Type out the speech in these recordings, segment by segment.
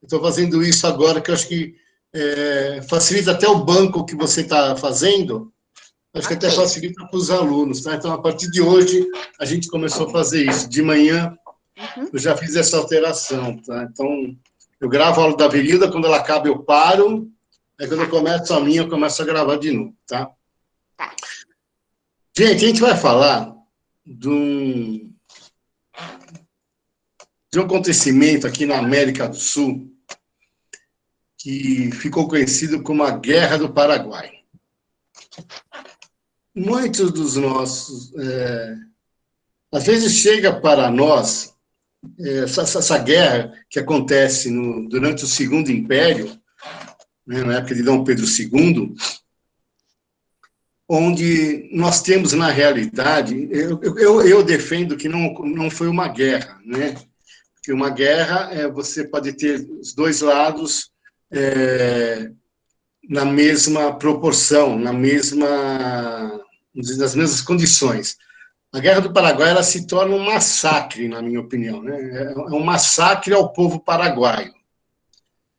Estou fazendo isso agora, que eu acho que facilita até o banco que você está fazendo, acho que até facilita para os alunos, tá? Então, a partir de hoje, a gente começou a fazer isso. De manhã, eu já fiz essa alteração, tá? Então, eu gravo a aula da Verilda, quando ela acaba, eu paro, aí quando eu começo a minha, eu começo a gravar de novo, tá? Gente, a gente vai falar de um acontecimento aqui na América do Sul, que ficou conhecido como a Guerra do Paraguai. Muitos dos nossos... às vezes chega para nós essa guerra que acontece durante o Segundo Império, né, na época de Dom Pedro II, onde nós temos, na realidade, eu defendo que não foi uma guerra, né? Porque uma guerra, você pode ter os dois lados na mesma proporção, nas mesmas condições. A Guerra do Paraguai ela se torna um massacre, na minha opinião, né? É um massacre ao povo paraguaio.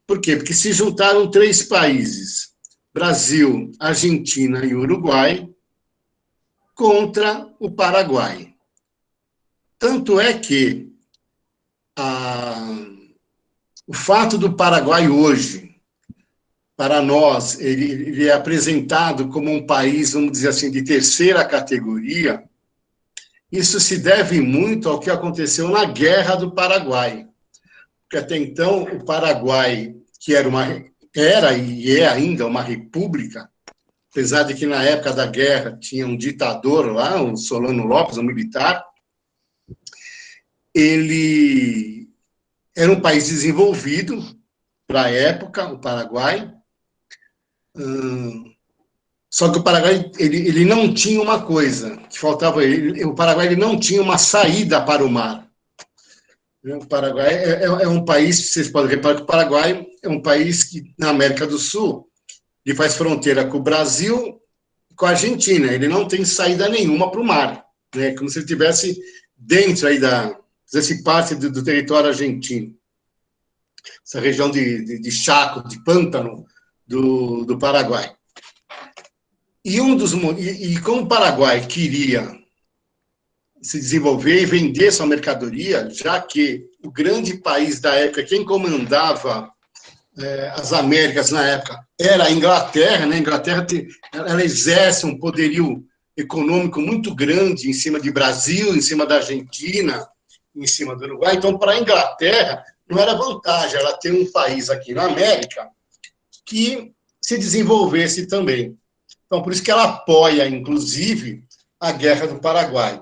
Por quê? Porque se juntaram três países, Brasil, Argentina e Uruguai, contra o Paraguai. Tanto é que o fato do Paraguai hoje, para nós, ele é apresentado como um país, vamos dizer assim, de terceira categoria. Isso se deve muito ao que aconteceu na Guerra do Paraguai. Porque até então, o Paraguai, que era e é ainda uma república, apesar de que na época da guerra tinha um ditador lá, o Solano Lopes, um militar, ele era um país desenvolvido para a época, o Paraguai, só que o Paraguai ele não tinha uma coisa que faltava o Paraguai ele não tinha uma saída para o mar. O Paraguai é um país, vocês podem reparar que o Paraguai é um país que, na América do Sul, ele faz fronteira com o Brasil e com a Argentina. Ele não tem saída nenhuma para o mar, né? Como se ele estivesse dentro aí desse parte do território argentino. Essa região de Chaco, de Pântano do Paraguai. E como o Paraguai queria se desenvolver e vender sua mercadoria, já que o grande país da época, quem comandava as Américas na época, era a Inglaterra, né? A Inglaterra ela exerce um poderio econômico muito grande em cima de Brasil, em cima da Argentina, em cima do Uruguai. Então, para a Inglaterra, não era vantagem ela ter um país aqui na América que se desenvolvesse também. Então, por isso que ela apoia, inclusive, a Guerra do Paraguai.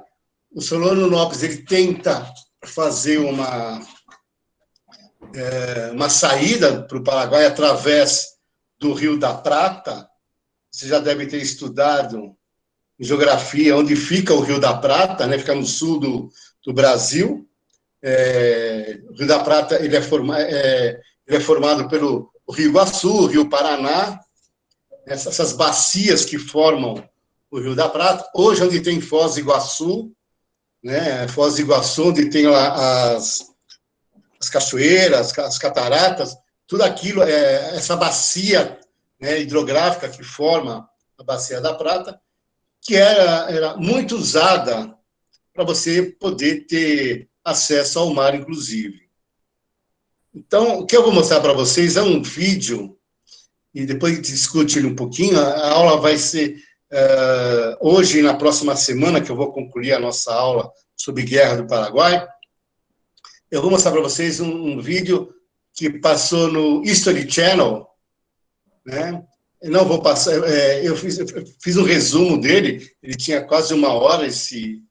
O Solano Lopes ele tenta fazer uma saída para o Paraguai através do Rio da Prata. Você já deve ter estudado em geografia onde fica o Rio da Prata, né? Fica no sul do Brasil. O Rio da Prata ele é formado pelo Rio Iguaçu, o Rio Paraná, essas bacias que formam o Rio da Prata. Hoje, onde tem Foz do Iguaçu, né? Foz do Iguaçu, onde tem lá as cachoeiras, as cataratas, tudo aquilo, essa bacia, né, hidrográfica que forma a Bacia da Prata, que era muito usada para você poder ter acesso ao mar, inclusive. Então, o que eu vou mostrar para vocês é um vídeo, e depois a gente discute ele um pouquinho. A aula vai ser hoje e na próxima semana, que eu vou concluir a nossa aula sobre Guerra do Paraguai. Eu vou mostrar para vocês um vídeo que passou no History Channel, né? Eu não vou passar, eu fiz um resumo dele, ele tinha quase 1 hora esse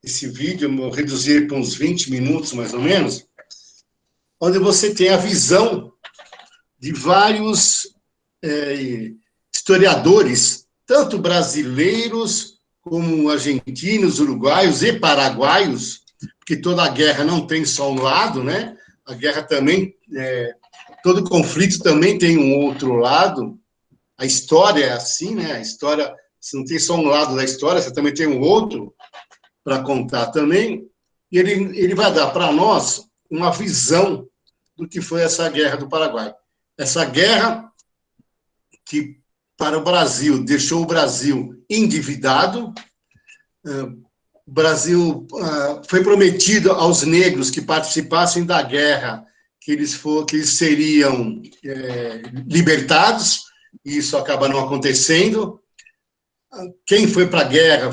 vídeo, eu reduzi para uns 20 minutos, mais ou menos, onde você tem a visão de vários historiadores, tanto brasileiros como argentinos, uruguaios e paraguaios, porque toda a guerra não tem só um lado, né? A guerra também, todo conflito também tem um outro lado. A história é assim, né? A história, você não tem só um lado da história, você também tem um outro para contar também. E ele vai dar para nós uma visão do que foi essa guerra do Paraguai. Essa guerra que, para o Brasil, deixou o Brasil endividado. O Brasil foi prometido aos negros que participassem da guerra que eles seriam libertados, e isso acaba não acontecendo. Quem foi para a guerra,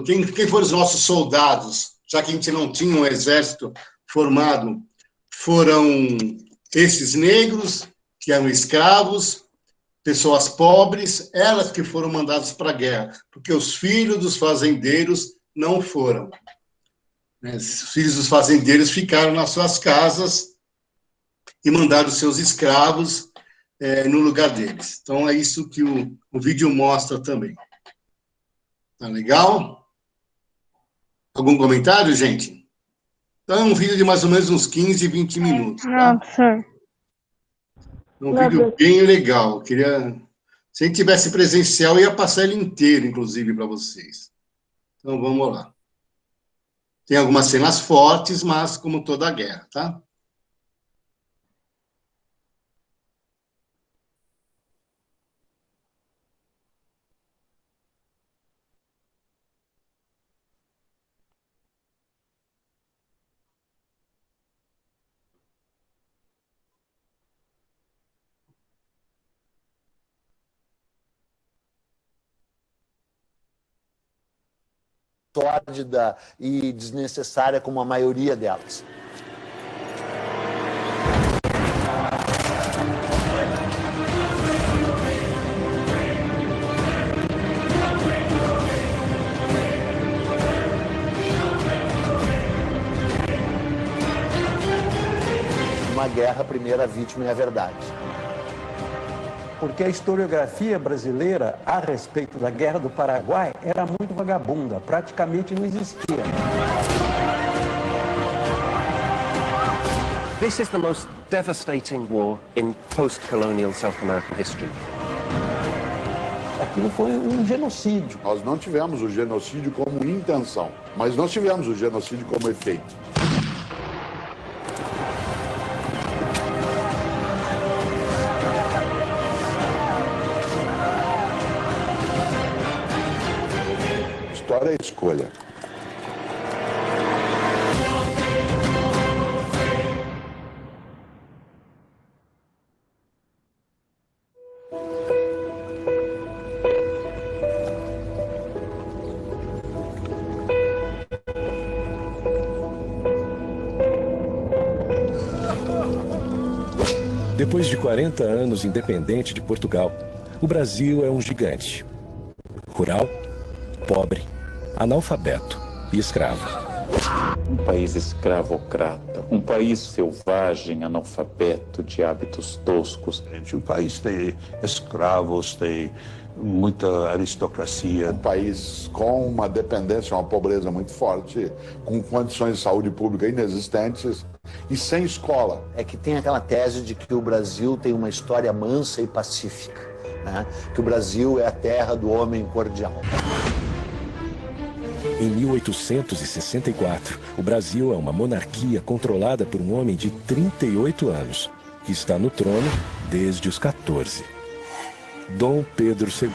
quem foram os nossos soldados, já que a gente não tinha um exército formado, foram esses negros, que eram escravos, pessoas pobres, elas que foram mandadas para a guerra, porque os filhos dos fazendeiros não foram. Os filhos dos fazendeiros ficaram nas suas casas e mandaram seus escravos no lugar deles. Então, é isso que o vídeo mostra também. Tá legal? Algum comentário, gente? Então, é um vídeo de mais ou menos uns 15, 20 minutos. Tá? Não, professor. Um vídeo bem legal. Se a gente tivesse presencial, eu ia passar ele inteiro, inclusive, para vocês. Então, vamos lá. Tem algumas cenas fortes, mas como toda a guerra, tá? Sórdida e desnecessária como a maioria delas. Uma guerra, a primeira vítima é a verdade. Porque a historiografia brasileira a respeito da Guerra do Paraguai era muito vagabunda, praticamente não existia. This is the most devastating war in post-colonial South American history. Aquilo foi um genocídio. Nós não tivemos o genocídio como intenção, mas nós tivemos o genocídio como efeito. História é escolha. Depois de 40 anos independente de Portugal, o Brasil é um gigante. Rural, pobre, analfabeto e escravo. Um país escravocrata, um país selvagem, analfabeto, de hábitos toscos. O país tem escravos, tem muita aristocracia. Um país com uma dependência, uma pobreza muito forte, com condições de saúde pública inexistentes e sem escola. É que tem aquela tese de que o Brasil tem uma história mansa e pacífica, né? Que o Brasil é a terra do homem cordial. Em 1864, o Brasil é uma monarquia controlada por um homem de 38 anos, que está no trono desde os 14. Dom Pedro II.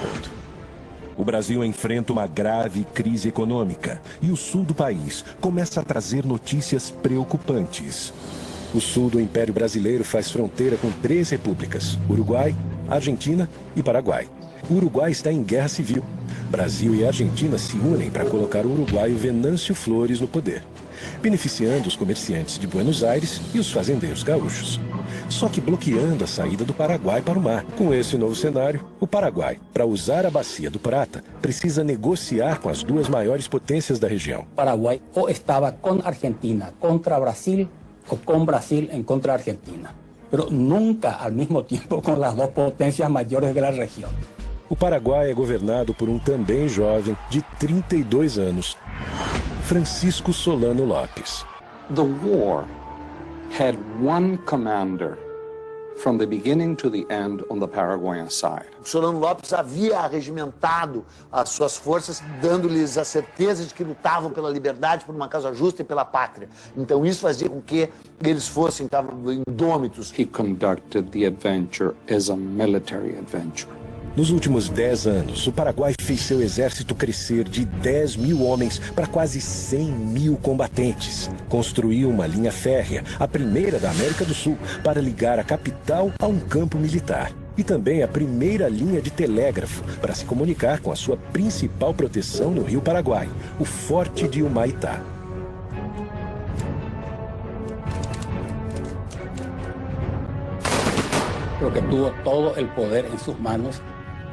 O Brasil enfrenta uma grave crise econômica e o sul do país começa a trazer notícias preocupantes. O sul do Império Brasileiro faz fronteira com 3 repúblicas: Uruguai, Argentina e Paraguai. O Uruguai está em guerra civil. Brasil e Argentina se unem para colocar o uruguaio Venâncio Flores no poder, beneficiando os comerciantes de Buenos Aires e os fazendeiros gaúchos. Só que bloqueando a saída do Paraguai para o mar. Com esse novo cenário, o Paraguai, para usar a Bacia do Prata, precisa negociar com as 2 maiores potências da região. Paraguai ou estava com Argentina contra Brasil ou com Brasil em contra Argentina, mas nunca ao mesmo tempo com as 2 potências maiores da região. O Paraguai é governado por um também jovem de 32 anos, Francisco Solano Lopes. The war had one commander from the beginning to the end on the Paraguayan side. Solano Lopes havia arregimentado as suas forças, dando-lhes a certeza de que lutavam pela liberdade, por uma causa justa e pela pátria. Então isso fazia com que eles fossem indômitos. He conducted the adventure as a military adventure. Nos últimos 10 anos, o Paraguai fez seu exército crescer de 10 mil homens para quase 100 mil combatentes. Construiu uma linha férrea, a primeira da América do Sul, para ligar a capital a um campo militar. E também a primeira linha de telégrafo para se comunicar com a sua principal proteção no Rio Paraguai, o Forte de Humaitá. Porque tuvo todo el poder en sus manos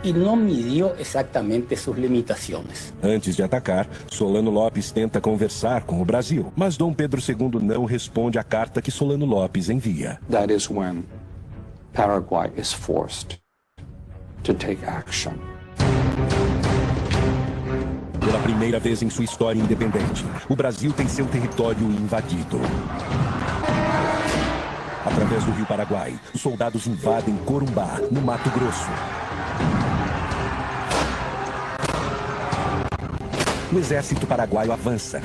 e não midiu exatamente suas limitações. Antes de atacar, Solano Lopes tenta conversar com o Brasil, mas Dom Pedro II não responde à carta que Solano Lopes envia. That is when Paraguay is forced to take action. Pela primeira vez em sua história independente, o Brasil tem seu território invadido. Através do Rio Paraguai, os soldados invadem Corumbá, no Mato Grosso. O exército paraguaio avança.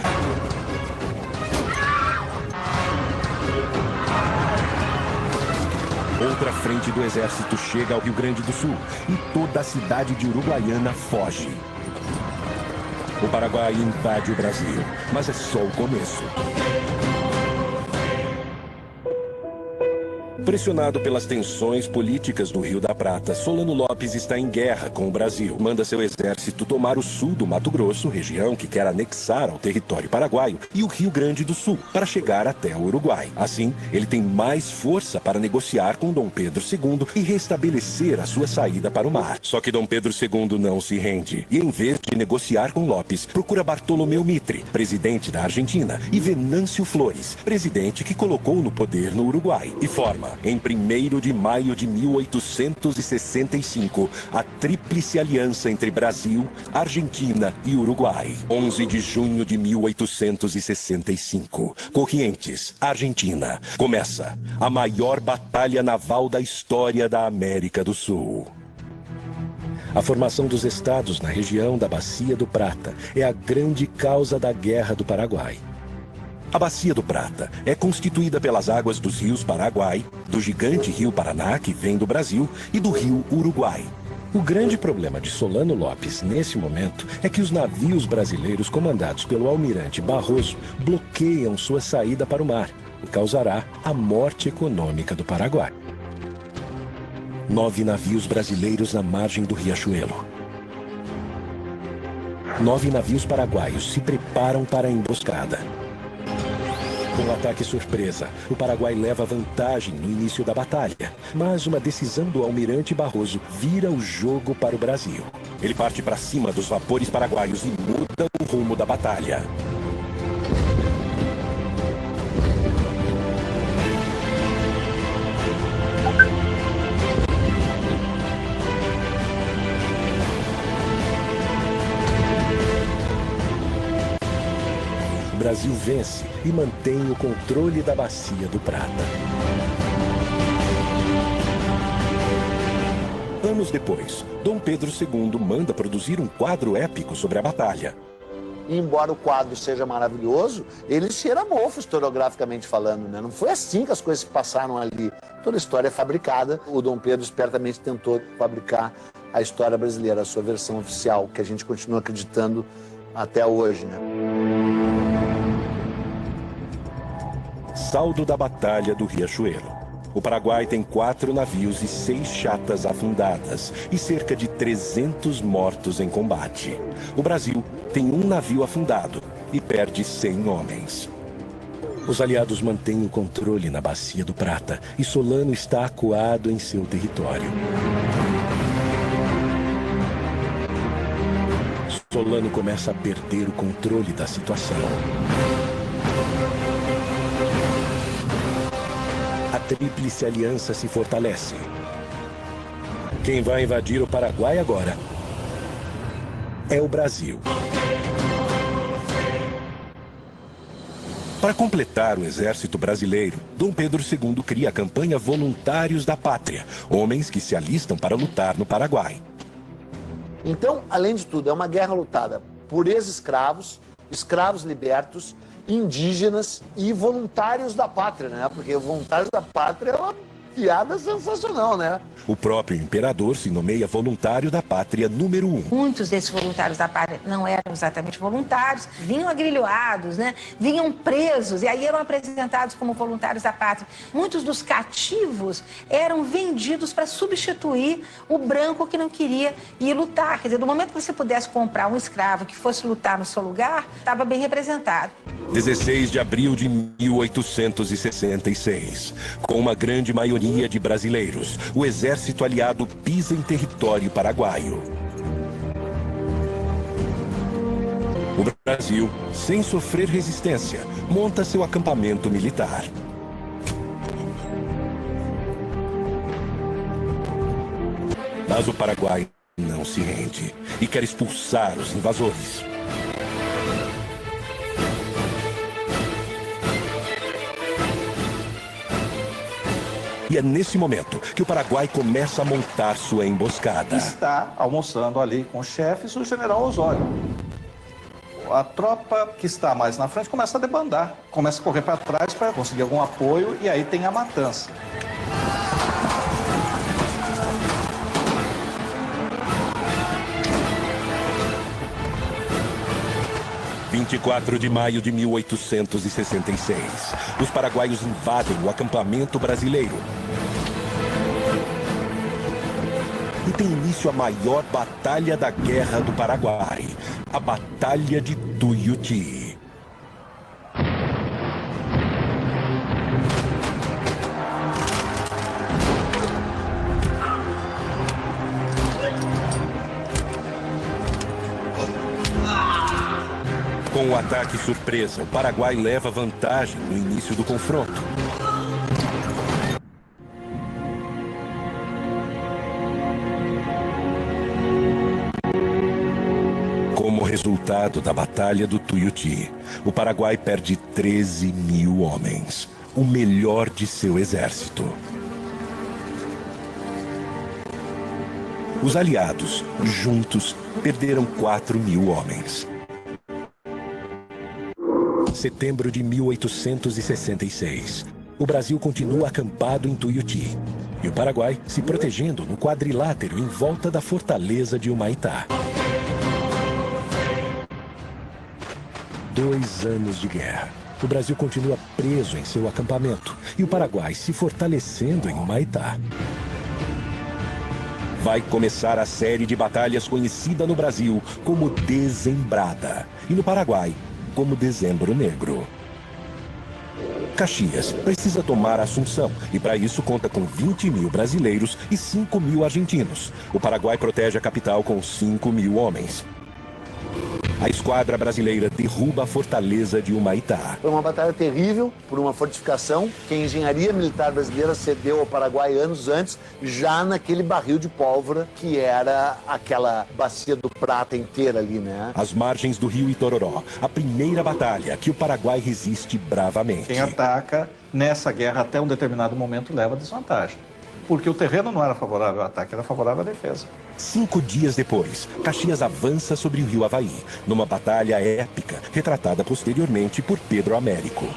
Outra frente do exército chega ao Rio Grande do Sul e toda a cidade de Uruguaiana foge. O Paraguai invade o Brasil, mas é só o começo. Pressionado pelas tensões políticas do Rio da Prata, Solano Lopes está em guerra com o Brasil. Manda seu exército tomar o sul do Mato Grosso, região que quer anexar ao território paraguaio, e o Rio Grande do Sul, para chegar até o Uruguai. Assim, ele tem mais força para negociar com Dom Pedro II e restabelecer a sua saída para o mar. Só que Dom Pedro II não se rende e, em vez de negociar com Lopes, procura Bartolomeu Mitre, presidente da Argentina, e Venâncio Flores, presidente que colocou no poder no Uruguai, e forma, em 1º de maio de 1865, a Tríplice Aliança entre Brasil, Argentina e Uruguai. 11 de junho de 1865, Corrientes, Argentina. Começa a maior batalha naval da história da América do Sul. A formação dos estados na região da Bacia do Prata é a grande causa da Guerra do Paraguai. A Bacia do Prata é constituída pelas águas dos rios Paraguai, do gigante Rio Paraná, que vem do Brasil, e do rio Uruguai. O grande problema de Solano Lopes nesse momento é que os navios brasileiros comandados pelo almirante Barroso bloqueiam sua saída para o mar, o que causará a morte econômica do Paraguai. 9 navios brasileiros na margem do Riachuelo. 9 navios paraguaios se preparam para a emboscada. Com o ataque surpresa, o Paraguai leva vantagem no início da batalha, mas uma decisão do almirante Barroso vira o jogo para o Brasil. Ele parte para cima dos vapores paraguaios e muda o rumo da batalha. O Brasil vence e mantém o controle da Bacia do Prata. Anos depois, Dom Pedro II manda produzir um quadro épico sobre a batalha. E embora o quadro seja maravilhoso, ele cheira mofo historiograficamente falando, né? Não foi assim que as coisas se passaram ali. Toda a história é fabricada. O Dom Pedro espertamente tentou fabricar a história brasileira, a sua versão oficial, que a gente continua acreditando até hoje, né? Saldo da Batalha do Riachuelo. O Paraguai tem 4 navios e 6 chatas afundadas e cerca de 300 mortos em combate. O Brasil tem 1 navio afundado e perde 100 homens. Os aliados mantêm o controle na Bacia do Prata e Solano está acuado em seu território. Solano começa a perder o controle da situação. A Tríplice Aliança se fortalece. Quem vai invadir o Paraguai agora é o Brasil. Para completar o exército brasileiro, Dom Pedro II cria a campanha Voluntários da Pátria, homens que se alistam para lutar no Paraguai. Então, além de tudo, é uma guerra lutada por ex-escravos, escravos libertos, indígenas e voluntários da pátria, né? Porque voluntários da pátria é uma piada sensacional, né? O próprio imperador se nomeia voluntário da pátria número 1. Muitos desses voluntários da pátria não eram exatamente voluntários, vinham agrilhoados, né? Vinham presos e aí eram apresentados como voluntários da pátria. Muitos dos cativos eram vendidos para substituir o branco que não queria ir lutar. Quer dizer, no momento que você pudesse comprar um escravo que fosse lutar no seu lugar, estava bem representado. 16 de abril de 1866. Com uma grande maioria de brasileiros, o exército aliado pisa em território paraguaio. O Brasil, sem sofrer resistência, monta seu acampamento militar. Mas o Paraguai não se rende e quer expulsar os invasores. E é nesse momento que o Paraguai começa a montar sua emboscada. Está almoçando ali com os chefes o general Osório. A tropa que está mais na frente começa a debandar, começa a correr para trás para conseguir algum apoio e aí tem a matança. Em 24 de maio de 1866, os paraguaios invadem o acampamento brasileiro. E tem início a maior batalha da Guerra do Paraguai, a Batalha de Tuiuti. Com o ataque surpresa, o Paraguai leva vantagem no início do confronto. Como resultado da Batalha do Tuiuti, o Paraguai perde 13 mil homens, o melhor de seu exército. Os aliados, juntos, perderam 4 mil homens. Setembro de 1866. O Brasil continua acampado em Tuiuti e o Paraguai se protegendo no quadrilátero em volta da fortaleza de Humaitá. 2 anos de guerra. O Brasil continua preso em seu acampamento e o Paraguai se fortalecendo em Humaitá. Vai começar a série de batalhas conhecida no Brasil como Dezembrada e no Paraguai como Dezembro Negro. Caxias precisa tomar Assunção e para isso conta com 20 mil brasileiros e 5 mil argentinos. O Paraguai protege a capital com 5 mil homens. A esquadra brasileira derruba a fortaleza de Humaitá. Foi uma batalha terrível por uma fortificação que a engenharia militar brasileira cedeu ao Paraguai anos antes, já naquele barril de pólvora que era aquela bacia do Prata inteira ali, né? Às margens do rio Itororó, a primeira batalha que o Paraguai resiste bravamente. Quem ataca nessa guerra até um determinado momento leva desvantagem. Porque o terreno não era favorável ao ataque, era favorável à defesa. 5 dias depois, Caxias avança sobre o rio Havaí, numa batalha épica, retratada posteriormente por Pedro Américo.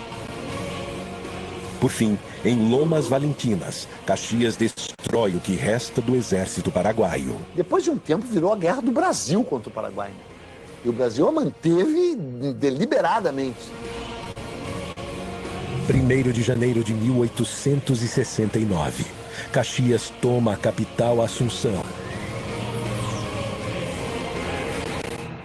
Por fim, em Lomas Valentinas, Caxias destrói o que resta do exército paraguaio. Depois de um tempo, virou a guerra do Brasil contra o Paraguai. E o Brasil a manteve deliberadamente. 1º de janeiro de 1869. Caxias toma a capital Assunção.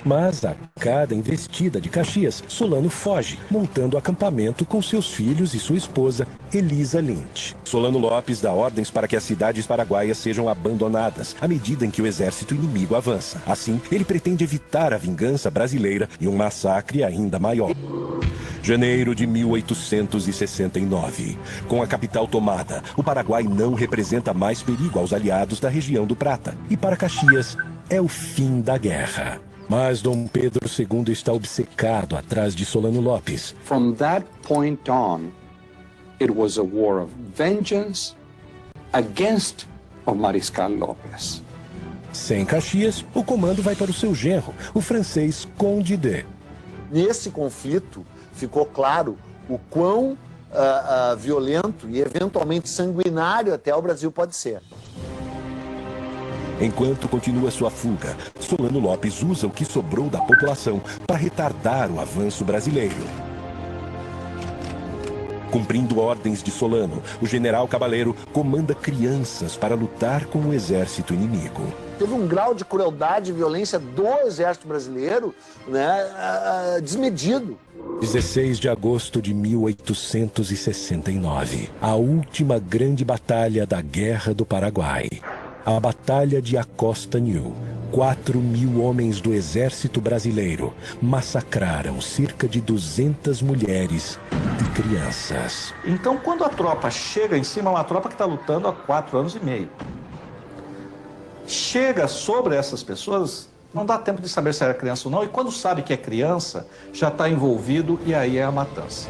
Mas a cada investida de Caxias, Solano foge, montando acampamento com seus filhos e sua esposa, Elisa Lynch. Solano Lopes dá ordens para que as cidades paraguaias sejam abandonadas à medida em que o exército inimigo avança. Assim, ele pretende evitar a vingança brasileira e um massacre ainda maior. Janeiro de 1869. Com a capital tomada, o Paraguai não representa mais perigo aos aliados da região do Prata. E para Caxias, é o fim da guerra. Mas Dom Pedro II está obcecado atrás de Solano Lopes. From that point on, it was a war of vengeance against o Mariscal López. Sem Caxias, o comando vai para o seu genro, o francês Conde de. Nesse conflito, ficou claro o quão violento e eventualmente sanguinário até o Brasil pode ser. Enquanto continua sua fuga, Solano Lopes usa o que sobrou da população para retardar o avanço brasileiro. Cumprindo ordens de Solano, o general Cabaleiro comanda crianças para lutar com o exército inimigo. Teve um grau de crueldade e violência do exército brasileiro, né, desmedido. 16 de agosto de 1869, a última grande batalha da Guerra do Paraguai. A Batalha de Acosta New. 4.000 homens do exército brasileiro massacraram cerca de 200 mulheres e crianças. Então, quando a tropa chega em cima, é uma tropa que está lutando há 4 anos e meio. Chega sobre essas pessoas, não dá tempo de saber se era criança ou não, e quando sabe que é criança, já está envolvido e aí é a matança.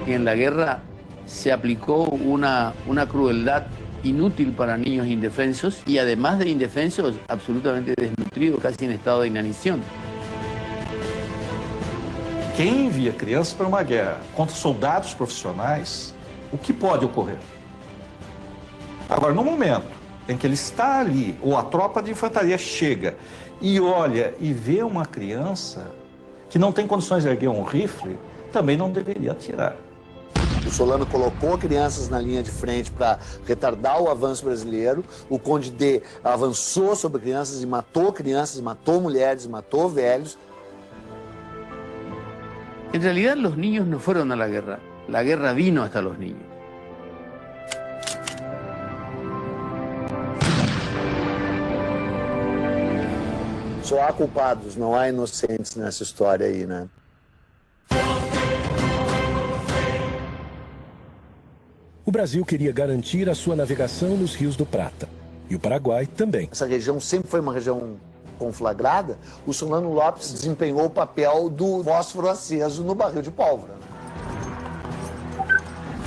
En la guerra se aplicó una crueldad inútil para niños indefensos y además de indefensos, absolutamente desnutridos, casi en estado de inanición. Quem envia crianças para uma guerra contra soldados profissionais, o que pode ocorrer? Agora, no momento em que ele está ali, ou a tropa de infantaria chega e olha e vê uma criança que não tem condições de erguer um rifle, também não deveria atirar. O Solano colocou crianças na linha de frente para retardar o avanço brasileiro. O Conde D avançou sobre crianças, matou mulheres, matou velhos. En realidad los niños no fueron a la guerra vino hasta los niños. Só há culpados, não há inocentes nessa história aí, né? O Brasil queria garantir a sua navegação nos rios do Prata. E o Paraguai também. Essa região sempre foi uma região conflagrada. O Solano Lopes desempenhou o papel do fósforo aceso no barril de pólvora.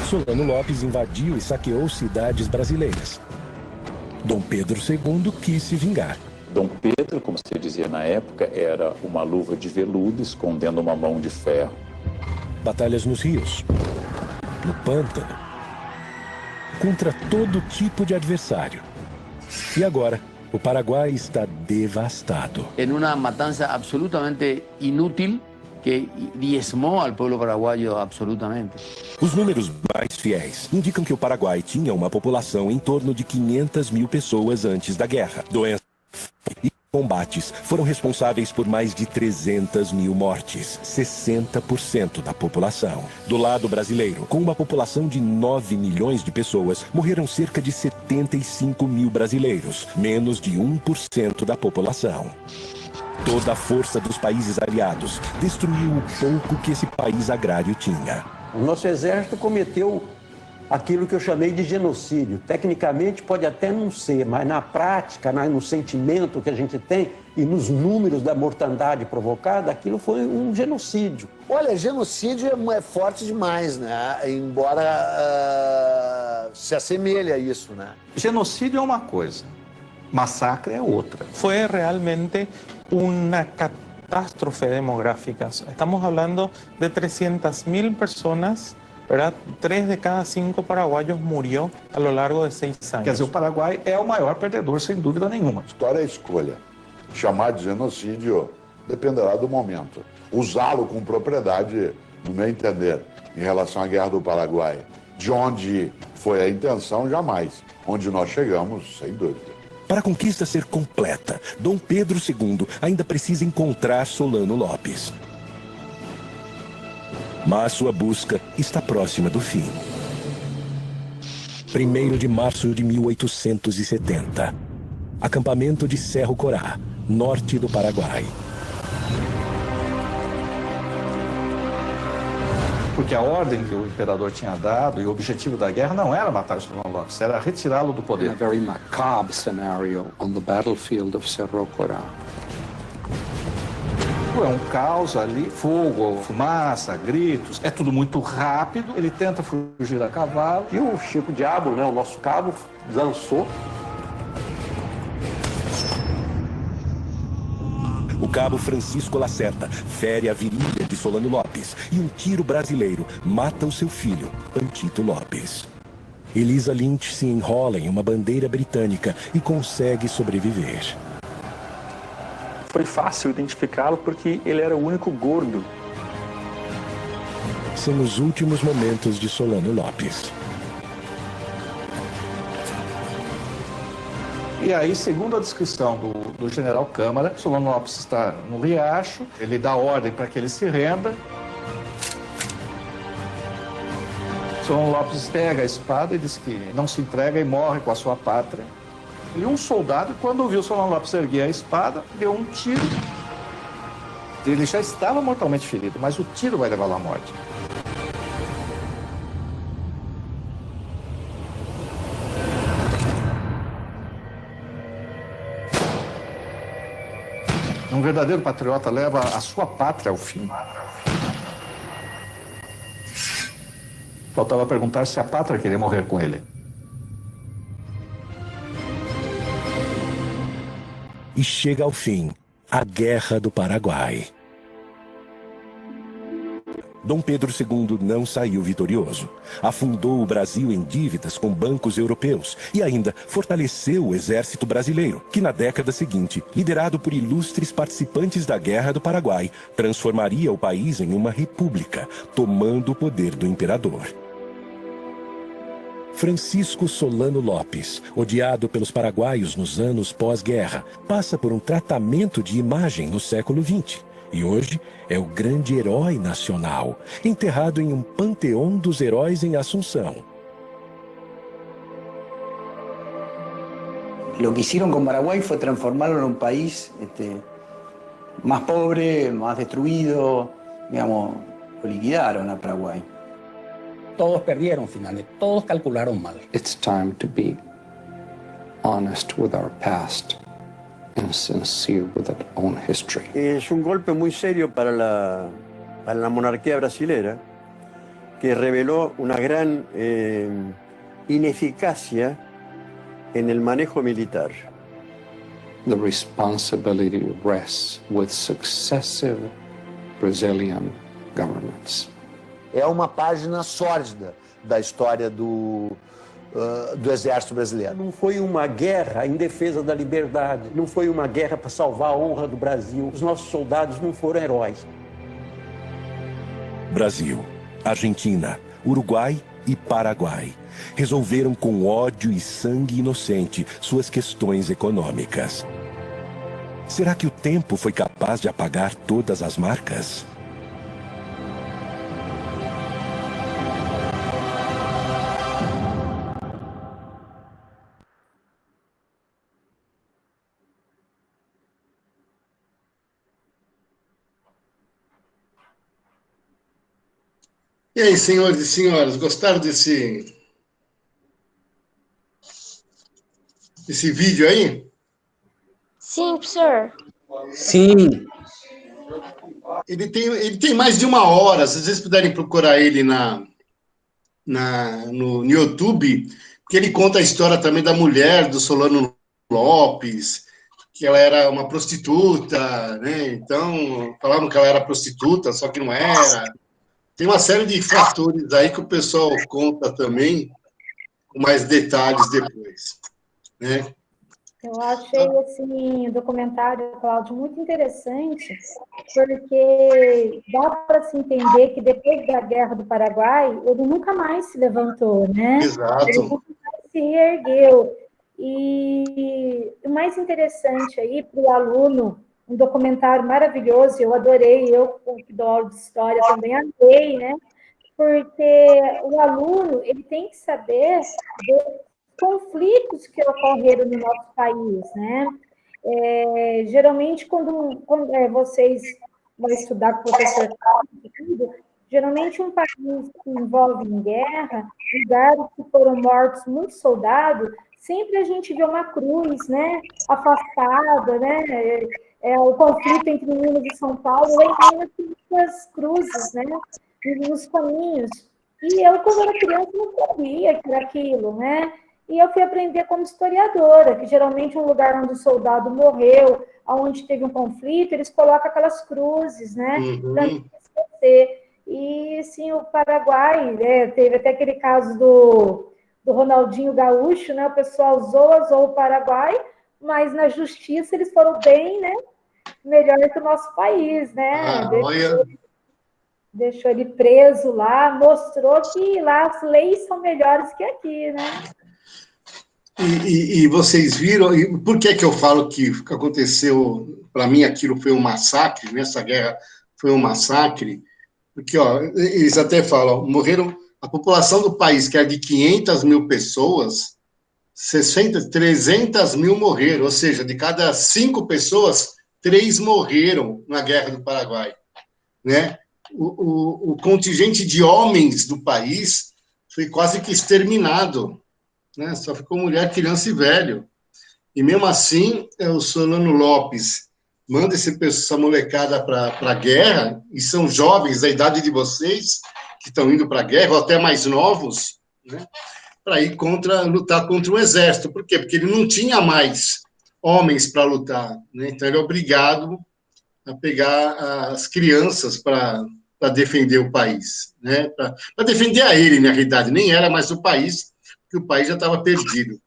Solano Lopes invadiu e saqueou cidades brasileiras. Dom Pedro II quis se vingar. Dom Pedro, como se dizia na época, era uma luva de veludo escondendo uma mão de ferro. Batalhas nos rios, no pântano, contra todo tipo de adversário. E agora, o Paraguai está devastado. En una matanza absolutamente inútil que diezmó al pueblo paraguayo absolutamente. Os números mais fiéis indicam que o Paraguai tinha uma população em torno de 500.000 pessoas antes da guerra. Doenças e combates foram responsáveis por mais de 300.000 mortes, 60% da população. Do lado brasileiro, com uma população de 9 milhões de pessoas, morreram cerca de 75.000 brasileiros, menos de 1% da população. Toda a força dos países aliados destruiu o pouco que esse país agrário tinha. O nosso exército cometeu aquilo que eu chamei de genocídio. Tecnicamente pode até não ser, mas na prática, no sentimento que a gente tem e nos números da mortandade provocada, aquilo foi um genocídio. Olha, genocídio é forte demais, né? Embora se assemelhe a isso, né? Genocídio é uma coisa, massacre é outra. Foi realmente uma catástrofe demográfica. Estamos falando de 300.000 pessoas. ¿Verdad? 3 de cada 5 paraguaios murió a lo largo de 6 anos. Quer dizer, o Paraguai é o maior perdedor, sem dúvida nenhuma. História é escolha. Chamar de genocídio dependerá do momento. Usá-lo com propriedade, no meu entender, em relação à Guerra do Paraguai, de onde foi a intenção, jamais. Onde nós chegamos, sem dúvida. Para a conquista ser completa, Dom Pedro II ainda precisa encontrar Solano Lopes. Mas sua busca está próxima do fim. 1º de março de 1870. Acampamento de Cerro Corá, norte do Paraguai. Porque a ordem que o imperador tinha dado e o objetivo da guerra não era matar Solano Lopes, era retirá-lo do poder. A very macabre scenario on the battlefield of Cerro Corá. É um caos ali, fogo, fumaça, gritos, é tudo muito rápido. Ele tenta fugir a cavalo. E o Chico Diabo, né, o nosso cabo, dançou. O cabo Francisco Lacerda fere a virilha de Solano Lopes e um tiro brasileiro mata o seu filho, Antito Lopes. Elisa Lynch se enrola em uma bandeira britânica e consegue sobreviver. Foi fácil identificá-lo porque ele era o único gordo. São os últimos momentos de Solano Lopes. E aí, segundo a descrição do general Câmara, Solano Lopes está no riacho, ele dá ordem para que ele se renda. Solano Lopes pega a espada e diz que não se entrega e morre com a sua pátria. E um soldado, quando viu Solano Lopes erguer a espada, deu um tiro. Ele já estava mortalmente ferido, mas o tiro vai levá-lo à morte. Um verdadeiro patriota leva a sua pátria ao fim. Faltava perguntar se a pátria queria morrer com ele. E chega ao fim a Guerra do Paraguai. Dom Pedro II não saiu vitorioso. Afundou o Brasil em dívidas com bancos europeus e ainda fortaleceu o exército brasileiro, que na década seguinte, liderado por ilustres participantes da Guerra do Paraguai, transformaria o país em uma república, tomando o poder do imperador. Francisco Solano Lopes, odiado pelos paraguaios nos anos pós-guerra, passa por um tratamento de imagem no século XX. E hoje é o grande herói nacional, enterrado em um panteão dos heróis em Assunção. Lo que hicieron con Paraguay fue transformarlo en un país más pobre, más destruido, digamos, lo liquidaron a Paraguay. Todos perdieron finalmente, todos calcularon mal. It's time to be honest with our past and sincere with our own history. Es un golpe muy serio para la monarquía brasilera, que reveló una gran ineficacia en el manejo militar. The responsibility rests with successive Brazilian governments. É uma página sórdida da história do Exército Brasileiro. Não foi uma guerra em defesa da liberdade, não foi uma guerra para salvar a honra do Brasil. Os nossos soldados não foram heróis. Brasil, Argentina, Uruguai e Paraguai resolveram com ódio e sangue inocente suas questões econômicas. Será que o tempo foi capaz de apagar todas as marcas? E aí, senhores e senhoras, gostaram desse vídeo aí? Sim, professor. Sim. Ele tem mais de 1 hora, se vocês puderem procurar ele no YouTube, porque ele conta a história também da mulher do Solano Lopes, que ela era uma prostituta, né? Então, falavam que ela era prostituta, só que não era. Tem uma série de fatores aí que o pessoal conta também, com mais detalhes depois, né? Eu achei, assim, o documentário, Cláudio, muito interessante, porque dá para se entender que depois da Guerra do Paraguai, ele nunca mais se levantou, né? Exato. Ele nunca mais se ergueu. E o mais interessante aí para o aluno, um documentário maravilhoso, eu adorei, eu que dou aula de história também amei, né? Porque o aluno, ele tem que saber dos conflitos que ocorreram no nosso país, né? Geralmente, quando vocês vão estudar com o professor, Geralmente, um país que envolve em guerra, lugares que foram mortos muitos soldados, sempre a gente vê uma cruz, né, afastada, né, o conflito entre Minas e São Paulo, lá em Minas tem muitas cruzes, né, nos caminhos. E eu, quando era criança, não sabia que era aquilo, né, e eu fui aprender como historiadora, que geralmente um lugar onde o soldado morreu, onde teve um conflito, eles colocam aquelas cruzes, né, para não esquecer. E, sim, o Paraguai, né, teve até aquele caso do Ronaldinho Gaúcho, né, o pessoal zoou o Paraguai, mas na justiça eles foram bem, né, melhor que o nosso país, né, deixou ele preso lá, mostrou que lá as leis são melhores que aqui, né. E vocês viram, e por que eu falo que aconteceu, para mim aquilo foi um massacre, nessa guerra foi um massacre, porque, ó, eles até falam, morreram, a população do país, que é de 500 mil pessoas, 300 mil morreram, ou seja, de cada 5 pessoas, 3 morreram na Guerra do Paraguai, né? O contingente de homens do país foi quase que exterminado, né? Só ficou mulher, criança e velho. E mesmo assim, o Solano Lopes manda essa molecada para a guerra, e são jovens da idade de vocês, que estão indo para a guerra, ou até mais novos, né, para ir lutar contra o exército. Por quê? Porque ele não tinha mais homens para lutar, né? Então ele é obrigado a pegar as crianças para defender o país, né? Para defender a ele, na realidade, nem era mais o país, porque o país já estava perdido.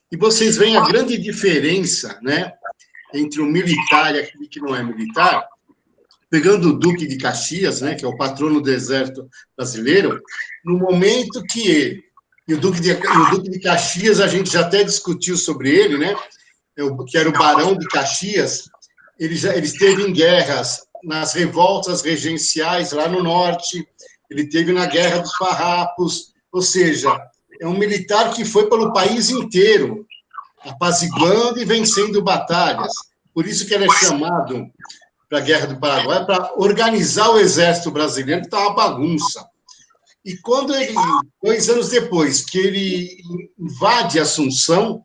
E vocês veem a grande diferença, né, entre o militar e aquele que não é militar, pegando o Duque de Caxias, né, que é o patrono do exército brasileiro, no momento que ele, e o Duque de Caxias, a gente já até discutiu sobre ele, né, que era o Barão de Caxias, ele esteve em guerras, nas revoltas regenciais lá no norte, ele teve na Guerra dos Farrapos, ou seja, é um militar que foi pelo país inteiro, apaziguando e vencendo batalhas. Por isso que ele é chamado para a Guerra do Paraguai, para organizar o exército brasileiro, que está uma bagunça. E quando ele, 2 anos depois, que ele invade Assunção,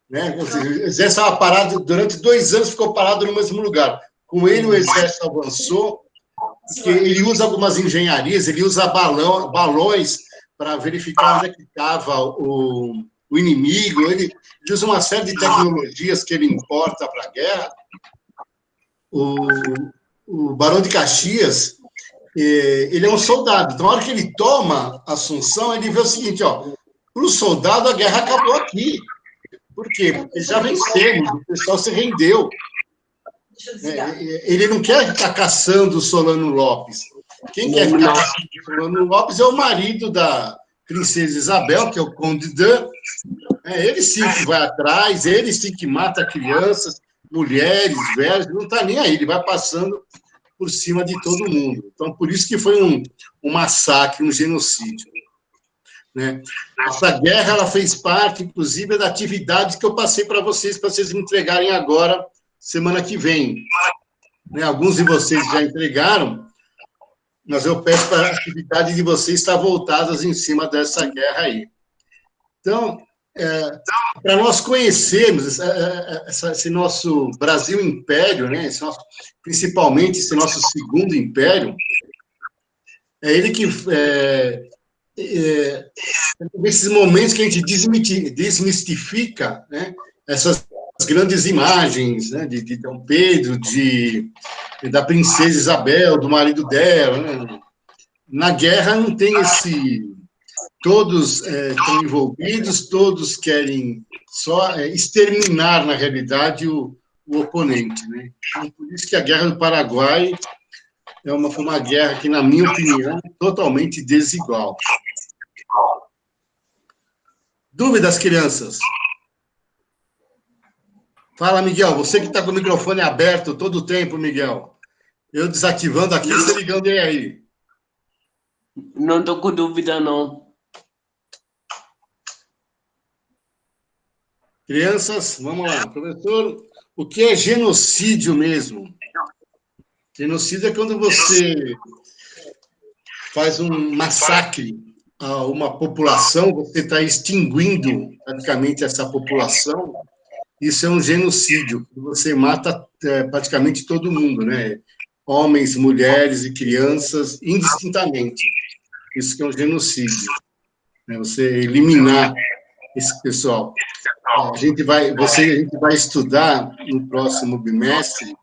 né, ou seja, o exército estava parado, durante 2 anos ficou parado no mesmo lugar. Com ele, o exército avançou, porque ele usa algumas engenharias, ele usa balões para verificar onde é que estava o inimigo, ele usa uma série de tecnologias que ele importa para a guerra. O Barão de Caxias, ele é um soldado, então, na hora que ele toma Assunção, ele vê o seguinte, ó, para o soldado, a guerra acabou aqui. Por quê? Porque já vencemos, o pessoal se rendeu. Ele não quer ficar caçando o Solano Lopes. Quem quer ficar caçando o Solano Lopes é o marido da princesa Isabel, que é o Conde Dan. Ele sim que vai atrás, ele sim que mata crianças, mulheres, velhos, não está nem aí, ele vai passando por cima de todo mundo. Então, por isso que foi um massacre, um genocídio, né? Essa guerra, ela fez parte, inclusive, da atividade que eu passei para vocês entregarem agora, semana que vem, né? Alguns de vocês já entregaram, mas eu peço para a atividade de vocês estar voltadas em cima dessa guerra aí. Então, para nós conhecermos esse nosso Brasil Império, né? Principalmente esse nosso segundo império, é ele que nesses momentos que a gente desmistifica, né, essas grandes imagens, né, de Dom Pedro, da princesa Isabel, do marido dela, né? Na guerra não tem todos estão envolvidos, todos querem só exterminar, na realidade, o oponente, né? Então, por isso que a Guerra do Paraguai foi uma guerra que, na minha opinião, é totalmente desigual. Dúvidas, crianças? Fala, Miguel, você que está com o microfone aberto todo o tempo, Miguel. Eu desativando aqui, você ligando aí. Não estou com dúvida, não. Crianças, vamos lá. Professor, o que é genocídio mesmo? Genocídio é quando você faz um massacre a uma população, você está extinguindo praticamente essa população, isso é um genocídio. Você mata praticamente todo mundo, né? Homens, mulheres e crianças, indistintamente. Isso que é um genocídio. Né? Você eliminar esse pessoal. A gente vai estudar no próximo bimestre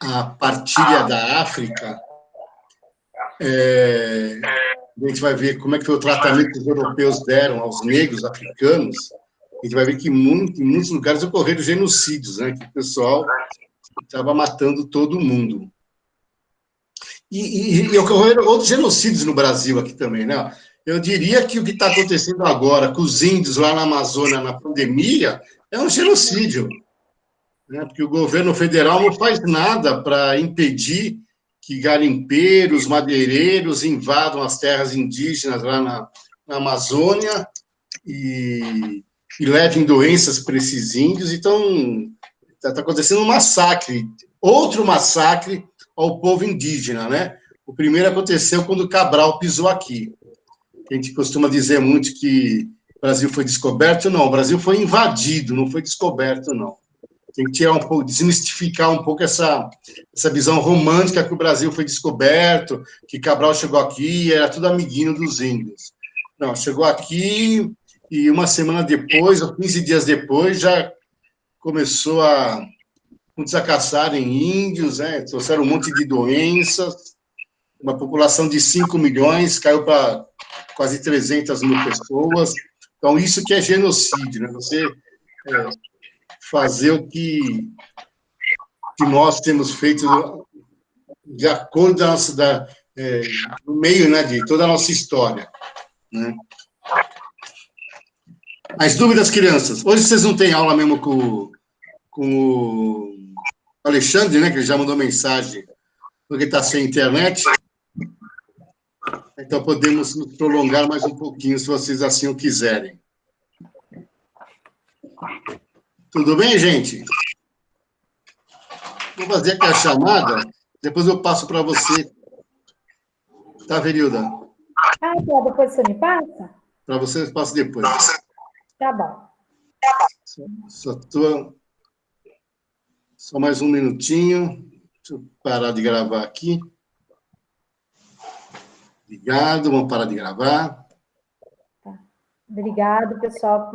a partilha da África. A gente vai ver como é que foi o tratamento que os europeus deram aos negros africanos. A gente vai ver que em muitos lugares ocorreram genocídios, né? Que o pessoal estava matando todo mundo. E ocorreram outros genocídios no Brasil aqui também, né? Eu diria que o que está acontecendo agora com os índios lá na Amazônia, na pandemia, é um genocídio, né? Porque o governo federal não faz nada para impedir que garimpeiros, madeireiros invadam as terras indígenas lá na Amazônia e levem doenças para esses índios. Então, está acontecendo um massacre, outro massacre ao povo indígena, né? O primeiro aconteceu quando Cabral pisou aqui. A gente costuma dizer muito que o Brasil foi descoberto. Não, o Brasil foi invadido, não foi descoberto, não. Tem que tirar um pouco, desmistificar um pouco essa visão romântica que o Brasil foi descoberto, que Cabral chegou aqui e era tudo amiguinho dos índios. Não, chegou aqui e uma semana depois, ou 15 dias depois, já começou a caçarem índios, né? Trouxeram um monte de doenças, uma população de 5 milhões caiu para quase 300 mil pessoas. Então, isso que é genocídio, né? Você fazer o que nós temos feito de acordo no meio, né, de toda a nossa história, né? As dúvidas, crianças? Hoje vocês não têm aula mesmo com o Alexandre, né, que ele já mandou mensagem, porque está sem internet. Então, podemos nos prolongar mais um pouquinho, se vocês assim o quiserem. Tudo bem, gente? Vou fazer aqui a chamada, depois eu passo para você. Tá, Verilda? Depois você me passa? Para você, eu passo depois. Tá bom. Só mais um minutinho. Deixa eu parar de gravar aqui. Obrigado, vamos parar de gravar. Obrigado, pessoal.